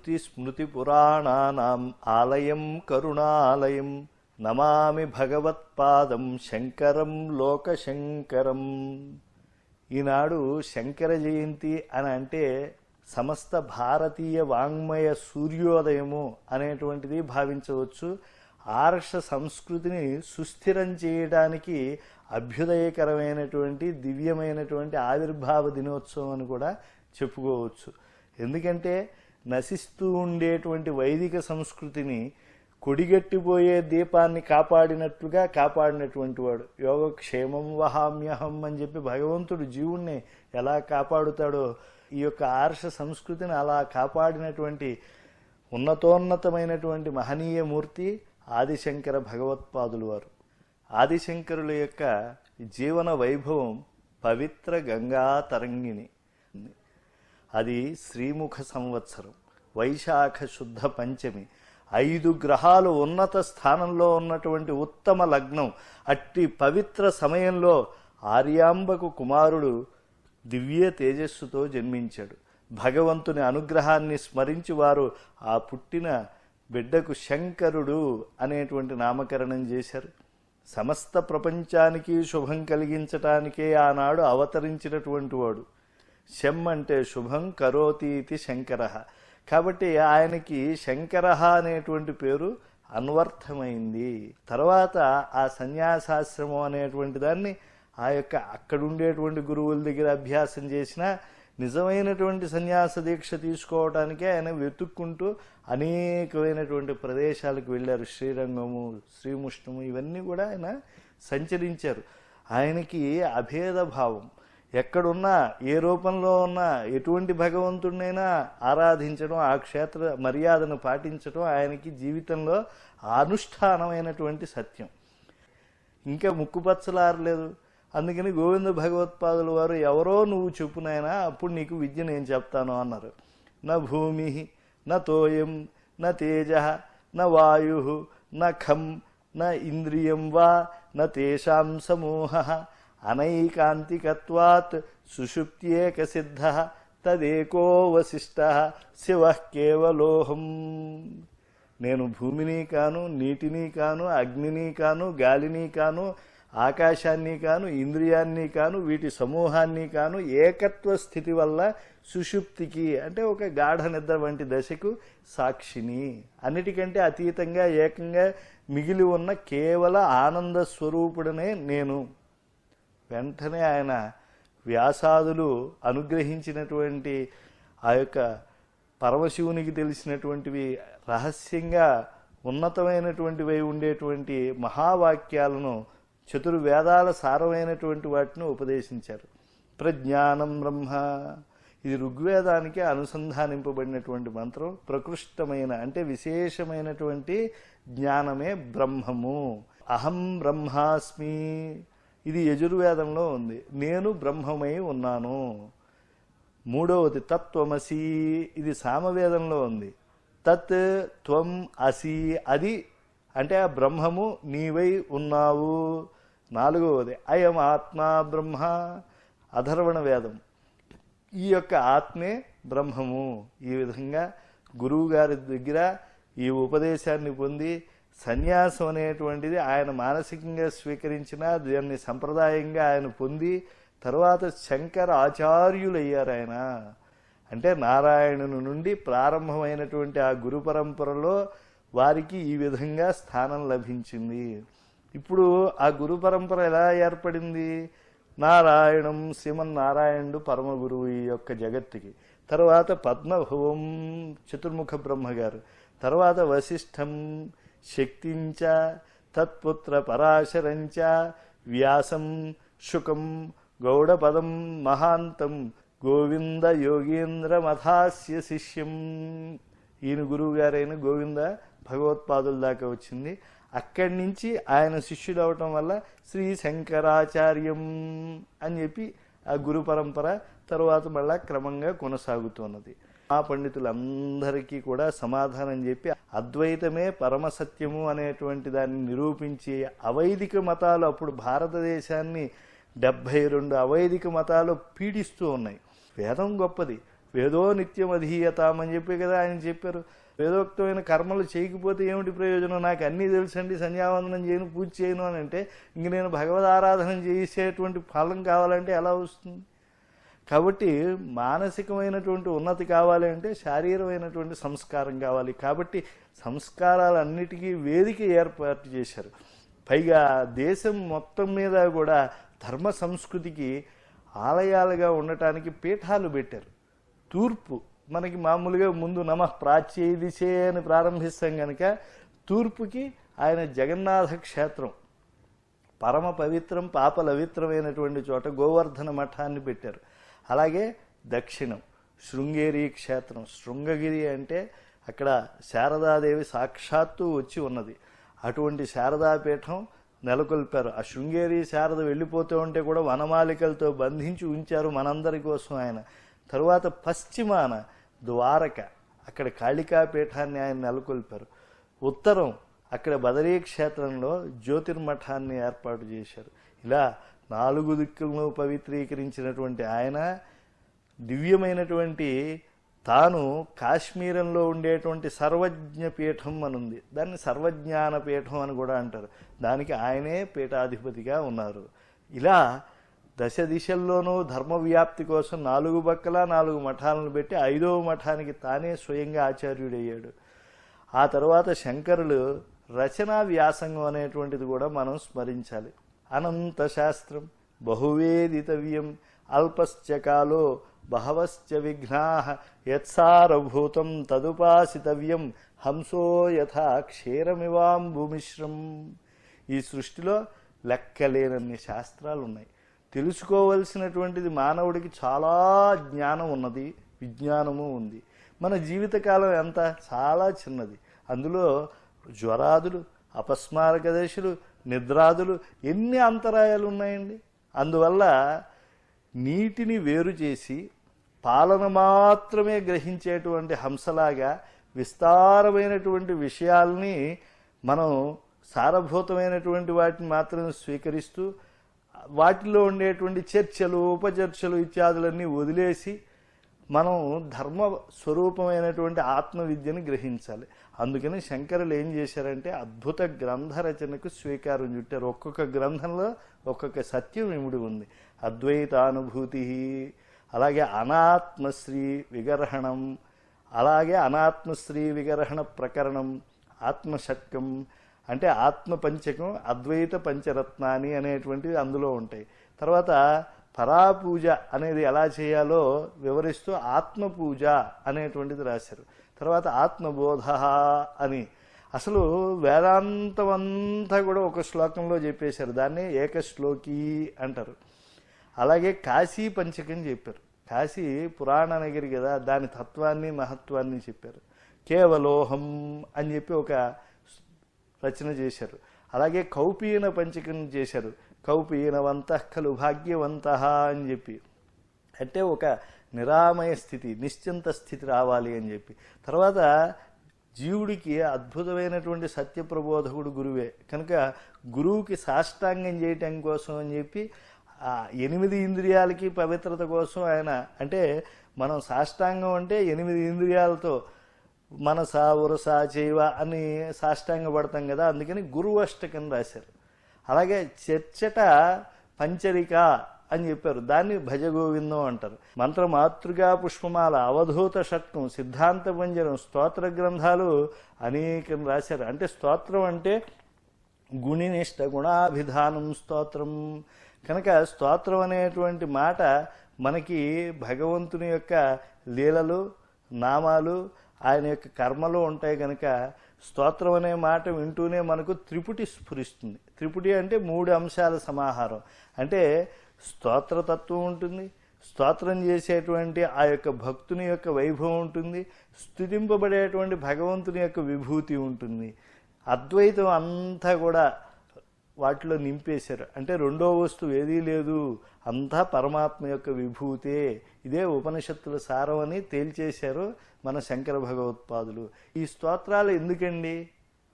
శృతిస్మృతిపురాణానాం ఆలయం కరుణాలయం నమామి భగవత్పాదం శంకరం లోకశంకరం. ఈనాడు శంకర జయంతి అని అంటే సమస్త భారతీయ వాంగ్మయ సూర్యోదయము అనేటువంటిది భావించవచ్చు. ఆర్ష సంస్కృతిని సుస్థిరం చేయడానికి అభ్యుదయకరమైనటువంటి దివ్యమైనటువంటి ఆవిర్భావ దినోత్సవం అని కూడా చెప్పుకోవచ్చు. ఎందుకంటే నశిస్తూ ఉండేటువంటి వైదిక సంస్కృతిని కొడిగట్టిపోయే దీపాన్ని కాపాడినట్లుగా కాపాడినటువంటి వాడు. యోగక్షేమం వహామ్యహం అని చెప్పి భగవంతుడు జీవుణ్ణి ఎలా కాపాడుతాడో ఈ యొక్క ఆర్ష సంస్కృతిని అలా కాపాడినటువంటి ఉన్నతోన్నతమైనటువంటి మహనీయ మూర్తి ఆదిశంకర భగవత్పాదులు వారు. ఆదిశంకరుల యొక్క జీవన వైభవం పవిత్ర గంగా తరంగిణి. అది శ్రీముఖ సంవత్సరం, వైశాఖ శుద్ధ పంచమి, 5 గ్రహాలు ఉన్నత స్థానంలో ఉన్నటువంటి ఉత్తమ లగ్నం. అట్టి పవిత్ర సమయంలో ఆర్యాంబకు కుమారుడు దివ్య తేజస్సుతో జన్మించాడు. భగవంతుని అనుగ్రహాన్ని స్మరించి వారు ఆ పుట్టిన బిడ్డకు శంకరుడు అనేటువంటి నామకరణం చేశారు. సమస్త ప్రపంచానికి శుభం కలిగించటానికే ఆనాడు అవతరించినటువంటి వాడు. శం అంటే శుభం, కరోతీతి శంకర. కాబట్టి ఆయనకి శంకర అనేటువంటి పేరు అన్వర్థమైంది. తర్వాత ఆ సన్యాసాశ్రమం అనేటువంటి దాన్ని ఆ యొక్క అక్కడుండేటువంటి గురువుల దగ్గర అభ్యాసం చేసిన నిజమైనటువంటి సన్యాస దీక్ష తీసుకోవటానికే ఆయన వెతుక్కుంటూ అనేకమైనటువంటి ప్రదేశాలకు వెళ్ళారు. శ్రీరంగము, శ్రీముష్ణము ఇవన్నీ కూడా ఆయన సంచరించారు. ఆయనకి అభేద భావం. ఎక్కడున్నా, ఏ రూపంలో ఉన్నా, ఎటువంటి భగవంతుడినైనా ఆరాధించడం, ఆ క్షేత్ర మర్యాదను పాటించడం ఆయనకి జీవితంలో అనుష్ఠానమైనటువంటి సత్యం. ఇంకా ముక్కుపచ్చలారలేదు. అందుకని గోవింద భగవత్పాదుల వారు ఎవరో నువ్వు చెప్పునైనా అప్పుడు నీకు విద్య నేను చెప్తాను అన్నారు. న భూమి న తోయం న తేజ న వాయు న ఖం న ఇంద్రియం వా న తేషాం సమూహ అనైకాంతికత్వాత్ సుషుప్త్యేక సిద్ధ తదేకో వశిష్ట శివ కేవలోహం. నేను భూమిని కాను, నీటిని కాను, అగ్నిని కాను, గాలిని కాను, ఆకాశాన్ని కాను, ఇంద్రియాన్ని కాను, వీటి సమూహాన్ని కాను, ఏకత్వ స్థితి వల్ల సుషుప్తికి అంటే ఒక గాఢ నిద్ర వంటి దశకు సాక్షిని, అన్నిటికంటే అతీతంగా ఏకంగా మిగిలి ఉన్న కేవల ఆనంద స్వరూపుడనే నేను. వెంటనే ఆయన వ్యాసాదులు అనుగ్రహించినటువంటి ఆ యొక్క పరమశివునికి తెలిసినటువంటివి రహస్యంగా ఉన్నతమైనటువంటివై ఉండేటువంటి మహావాక్యాలను, చతుర్వేదాల సారమైనటువంటి వాటిని ఉపదేశించారు. ప్రజ్ఞానం బ్రహ్మ, ఇది ఋగ్వేదానికి అనుసంధానింపబడినటువంటి మంత్రం. ప్రకృష్టమైన అంటే విశేషమైనటువంటి జ్ఞానమే బ్రహ్మము. అహం బ్రహ్మాస్మి, ఇది యజుర్వేదంలో ఉంది. నేను బ్రహ్మమై ఉన్నాను. మూడవది తత్వమసి, ఇది సామవేదంలో ఉంది. తత్ త్వం అసి, అది అంటే ఆ బ్రహ్మము నీవై ఉన్నావు. నాలుగవది అయం ఆత్మా బ్రహ్మ, అధర్వణ వేదం. ఈ యొక్క ఆత్మే బ్రహ్మము. ఈ విధంగా గురువు గారి దగ్గర ఈ ఉపదేశాన్ని పొంది సన్యాసం అనేటువంటిది ఆయన మానసికంగా స్వీకరించిన దాన్ని సంప్రదాయంగా ఆయన పొంది తర్వాత శంకర ఆచార్యులయ్యారు ఆయన. అంటే నారాయణుని నుండి ప్రారంభమైనటువంటి ఆ గురు పరంపరలో వారికి ఈ విధంగా స్థానం లభించింది. ఇప్పుడు ఆ గురు పరంపర ఎలా ఏర్పడింది? నారాయణం, శ్రీమన్నారాయణుడు పరమ గురువు ఈ యొక్క జగత్తుకి. తర్వాత పద్మభువం చతుర్ముఖ బ్రహ్మగారు, తర్వాత వశిష్ఠం, శక్తించ, తత్పుత్ర పరాశరంచ, వ్యాసం, శుకం, గౌడపదం, మహాంతం, గోవింద యోగీంద్ర మథాస్య శిష్యం. ఈయన గురువు గారైన గోవింద భగవత్పాదుల దాకా వచ్చింది. అక్కడి నుంచి ఆయన శిష్యుడు అవటం వల్ల శ్రీ శంకరాచార్యం అని చెప్పి ఆ గురు పరంపర తరువాత మళ్ళా క్రమంగా కొనసాగుతున్నది. ఆ పండితులందరికీ కూడా సమాధానం చెప్పి అద్వైతమే పరమసత్యము అనేటువంటి దాన్ని నిరూపించి అవైదిక మతాలు, అప్పుడు భారతదేశాన్ని 72 అవైదిక మతాలు పీడిస్తూ ఉన్నాయి. వేదం గొప్పది, వేదో నిత్యం అధీయతాం అని చెప్పి కదా ఆయన చెప్పారు. వేదోక్తమైన కర్మలు చేయకపోతే ఏమిటి ప్రయోజనం? నాకు అన్నీ తెలుసండి, సంధ్యావందనం చేయను, పూజ చేయను అని అంటే ఇంక నేను భగవద్ ఆరాధన చేసేటువంటి ఫలం కావాలంటే ఎలా వస్తుంది? కాబట్టి మానసికమైనటువంటి ఉన్నతి కావాలి అంటే శారీరమైనటువంటి సంస్కారం కావాలి. కాబట్టి సంస్కారాలన్నిటికీ వేదిక ఏర్పాటు చేశారు. పైగా దేశం మొత్తం మీద కూడా ధర్మ సంస్కృతికి ఆలయాలుగా ఉండటానికి పీఠాలు పెట్టారు. తూర్పు మనకి మామూలుగా ముందు నమః ప్రాచ్యై దిశే అని ప్రారంభిస్తాం కనుక తూర్పుకి ఆయన జగన్నాథ క్షేత్రం, పరమ పవిత్రం పాపలవిత్రమైనటువంటి చోట గోవర్ధన మఠాన్ని పెట్టారు. అలాగే దక్షిణం శృంగేరి క్షేత్రం, శృంగగిరి అంటే అక్కడ శారదాదేవి సాక్షాత్తు వచ్చి ఉన్నది. అటువంటి శారదాపీఠం నెలకొల్పారు. ఆ శృంగేరి శారద వెళ్ళిపోతూ ఉంటే కూడా వనమాలికలతో బంధించి ఉంచారు మనందరి కోసం ఆయన. తరువాత పశ్చిమాన ద్వారక, అక్కడ కాళికాపీఠాన్ని ఆయన నెలకొల్పారు. ఉత్తరం అక్కడ బదరీ క్షేత్రంలో జ్యోతిర్మఠాన్ని ఏర్పాటు చేశారు. ఇలా 4 దిక్కులను పవిత్రీకరించినటువంటి ఆయన దివ్యమైనటువంటి తాను కాశ్మీరంలో ఉండేటువంటి సర్వజ్ఞ పీఠం అని ఉంది, దాన్ని సర్వజ్ఞాన పీఠం అని కూడా అంటారు. దానికి ఆయనే పీఠాధిపతిగా ఉన్నారు. ఇలా దశ దిశల్లోనూ ధర్మ వ్యాప్తి కోసం 4 పక్కల 4 మఠాలను పెట్టి 5వ మఠానికి తానే స్వయంగా ఆచార్యుడయ్యాడు. ఆ తర్వాత శంకరులు రచనా వ్యాసంగం అనేటువంటిది కూడా మనం స్మరించాలి. అనంత శాస్త్రం బహువేదితవ్యం అల్పశ్చ కాలో బహవశ్చ విఘ్నాః యత్సారభూతం తదుపాసితవ్యం హంసో యథా క్షీరమివాంబుమిశ్రం. ఈ సృష్టిలో లెక్కలేనన్ని శాస్త్రాలు ఉన్నాయి. తెలుసుకోవలసినటువంటిది మానవుడికి చాలా జ్ఞానం ఉన్నది, విజ్ఞానము ఉంది. మన జీవితకాలం ఎంత చాలా చిన్నది. అందులో జ్వరాదులు, అపస్మారక దశలు, నిద్రాదులు ఎన్ని అంతరాయాలు ఉన్నాయండి. అందువల్ల నీటిని వేరు చేసి పాలన మాత్రమే గ్రహించేటువంటి హంసలాగా విస్తారమైనటువంటి విషయాల్ని మనం సారభూతమైనటువంటి వాటిని మాత్రమే స్వీకరిస్తూ వాటిలో ఉండేటువంటి చర్చలు, ఉపచర్చలు ఇత్యాదులన్నీ వదిలేసి మనం ధర్మ స్వరూపమైనటువంటి ఆత్మవిద్యను గ్రహించాలి. అందుకని శంకరులు ఏం చేశారంటే అద్భుత గ్రంథ రచనకు స్వీకారం చుట్టారు. ఒక్కొక్క గ్రంథంలో ఒక్కొక్క సత్యం ఇమిడి ఉంది. అద్వైతానుభూతి, అలాగే అనాత్మశ్రీ విగర్హణం, అలాగే అనాత్మశ్రీ విగర్హణ ప్రకరణం, ఆత్మషట్కం అంటే ఆత్మపంచకం, అద్వైత పంచరత్నాని అనేటువంటివి అందులో ఉంటాయి. తర్వాత పరాపూజ అనేది ఎలా చేయాలో వివరిస్తూ ఆత్మపూజ అనేటువంటిది రాశారు. తర్వాత ఆత్మబోధ అని అసలు వేదాంతం అంతా కూడా ఒక శ్లోకంలో చెప్పేశారు. దాన్ని ఏకశ్లోకి అంటారు. అలాగే కాశీ పంచకం చెప్పారు. కాశీ పురాణ నగరి కదా, దాని తత్వాన్ని మహత్వాన్ని చెప్పారు. కేవలోహం అని చెప్పి ఒక రచన చేశారు. అలాగే కౌపీన పంచకం చేశారు. కౌపీనవంతః ఖలు భాగ్యవంతః అని చెప్పి, అంటే ఒక నిరామయ స్థితి, నిశ్చింత స్థితి రావాలి అని చెప్పి. తర్వాత జీవుడికి అద్భుతమైనటువంటి సత్యప్రబోధకుడు గురువే కనుక గురువుకి సాష్టాంగం చేయటం కోసం అని చెప్పి 8 ఇంద్రియాలకి పవిత్రత కోసం ఆయన, అంటే మనం సాష్టాంగం అంటే 8 ఇంద్రియాలతో మనస ఉరస చైవ అని సాష్టాంగ పడతాం కదా, అందుకని గురువు అష్టకం రాశారు. అలాగే చర్చట పంచరిక అని చెప్పారు. దాన్ని భజగోవిందం అంటారు. మంత్రమాతృగా పుష్పమాల, అవధూత షట్కం, సిద్ధాంత పంజరం, స్తోత్ర గ్రంథాలు అనేకం రాశారు. అంటే స్తోత్రం అంటే గుణినిష్ట గుణాభిధానం స్తోత్రం కనుక స్తోత్రం అనేటువంటి మాట మనకి భగవంతుని యొక్క లీలలు, నామాలు, ఆయన యొక్క కర్మలు ఉంటాయి కనుక స్తోత్రం అనే మాట వింటూనే మనకు త్రిపుటి స్ఫురిస్తుంది. త్రిపుటి అంటే 3 అంశాల సమాహారం. అంటే స్తోత్రతత్వం ఉంటుంది, స్తోత్రం చేసేటువంటి ఆ యొక్క భక్తుని యొక్క వైభవం ఉంటుంది, స్తుతింపబడేటువంటి భగవంతుని యొక్క విభూతి ఉంటుంది. అద్వైతం అంతా కూడా వాటిలో నింపేశారు. అంటే రెండో వస్తువు ఏదీ లేదు, అంతా పరమాత్మ యొక్క విభూతే. ఇదే ఉపనిషత్తుల సారం అని తేల్చేశారు మన శంకర భగవత్పాదులు. ఈ స్తోత్రాలు ఎందుకండి?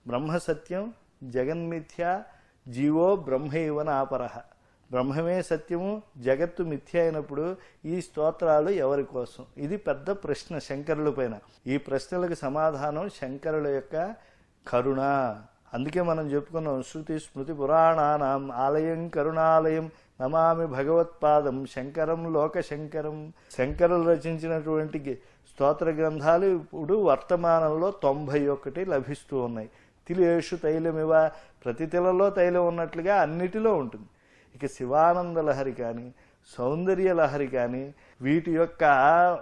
బ్రహ్మసత్యం, జగన్మిథ్య, జీవో బ్రహ్మైవ నాపరః. బ్రహ్మమే సత్యము, జగత్తు మిథ్య అయినప్పుడు ఈ స్తోత్రాలు ఎవరి కోసం? ఇది పెద్ద ప్రశ్న శంకరుల పైన. ఈ ప్రశ్నలకు సమాధానం శంకరుల యొక్క కరుణ. అందుకే మనం చెప్పుకున్నాం, శృతి స్మృతి పురాణానాం ఆలయం కరుణాలయం నమామి భగవత్పాదం శంకరం లోకశంకరం. శంకరులు రచించినటువంటి స్తోత్ర గ్రంథాలు ఇప్పుడు వర్తమానంలో 91 లభిస్తూ ఉన్నాయి. తిలేషు తైలమివ, ప్రతి తిలలో తైలం ఉన్నట్లుగా అన్నిటిలో ఉంటుంది. ఇక శివానంద లహరి కానీ, సౌందర్య లహరి కానీ, వీటి యొక్క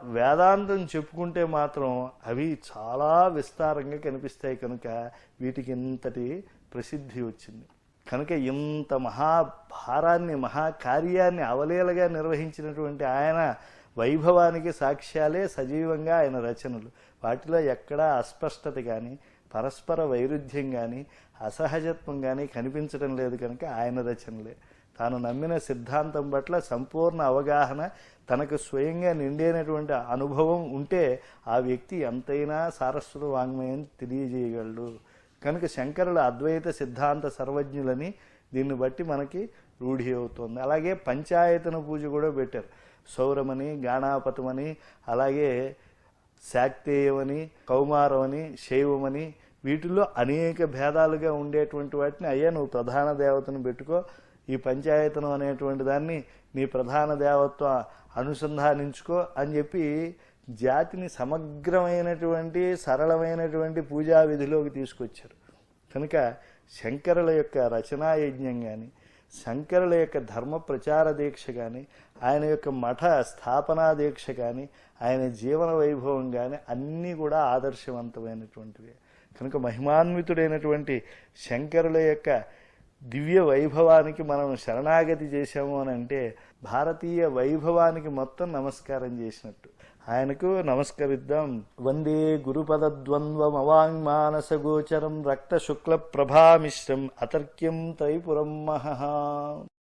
వేదాంతం చెప్పుకుంటే మాత్రం అవి చాలా విస్తారంగా కనిపిస్తాయి. కనుక వీటికి ఇంతటి ప్రసిద్ధి వచ్చింది. కనుక ఇంత మహాభారాన్ని, మహాకార్యాన్ని అవలీలగా నిర్వహించినటువంటి ఆయన వైభవానికి సాక్ష్యాలే సజీవంగా ఆయన రచనలు. వాటిలో ఎక్కడా అస్పష్టత కానీ, పరస్పర వైరుధ్యం కానీ, అసహజత్వం కానీ కనిపించడం లేదు. కనుక ఆయన రచనలే. తాను నమ్మిన సిద్ధాంతం పట్ల సంపూర్ణ అవగాహన, తనకు స్వయంగా నిండైనటువంటి అనుభవం ఉంటే ఆ వ్యక్తి ఎంతైనా సారస్వత వాంగ్మయం తెలియజేయగలడు. కనుక శంకరుల అద్వైత సిద్ధాంత సర్వజ్ఞులని దీన్ని బట్టి మనకి రూఢి అవుతుంది. అలాగే పంచాయతన పూజ కూడా పెట్టారు. సౌరమని, గాణాపతమని, అలాగే శాక్తేయమని, కౌమారమని, శైవమని, వీటిల్లో అనేక భేదాలుగా ఉండేటువంటి వాటిని, అయ్యా నువ్వు ప్రధాన దేవతను పెట్టుకో, ఈ పంచాయతనం అనేటువంటి దాన్ని నీ ప్రధాన దేవత్వం అనుసంధానించుకో అని చెప్పి జాతిని సమగ్రమైనటువంటి సరళమైనటువంటి పూజా విధిలోకి తీసుకొచ్చారు. కనుక శంకరుల యొక్క రచనా యజ్ఞం కానీ, శంకరుల యొక్క ధర్మ ప్రచార దీక్ష కానీ, ఆయన యొక్క మఠ స్థాపనా దీక్ష కానీ, ఆయన జీవన వైభవం కానీ అన్నీ కూడా ఆదర్శవంతమైనటువంటివి. కనుక మహిమాన్వితుడైనటువంటి శంకరుల యొక్క దివ్య వైభవానికి మనం శరణాగతి చేశాము అని అంటే భారతీయ వైభవానికి మొత్తం నమస్కారం చేసినట్టు. ఆయనకు నమస్కరిద్దాం. వందే గురుపదద్వంద్వమవాంగ్మానస గోచరం రక్త శుక్ల ప్రభామిశ్రం అతర్క్యం త్రైపురం మహః.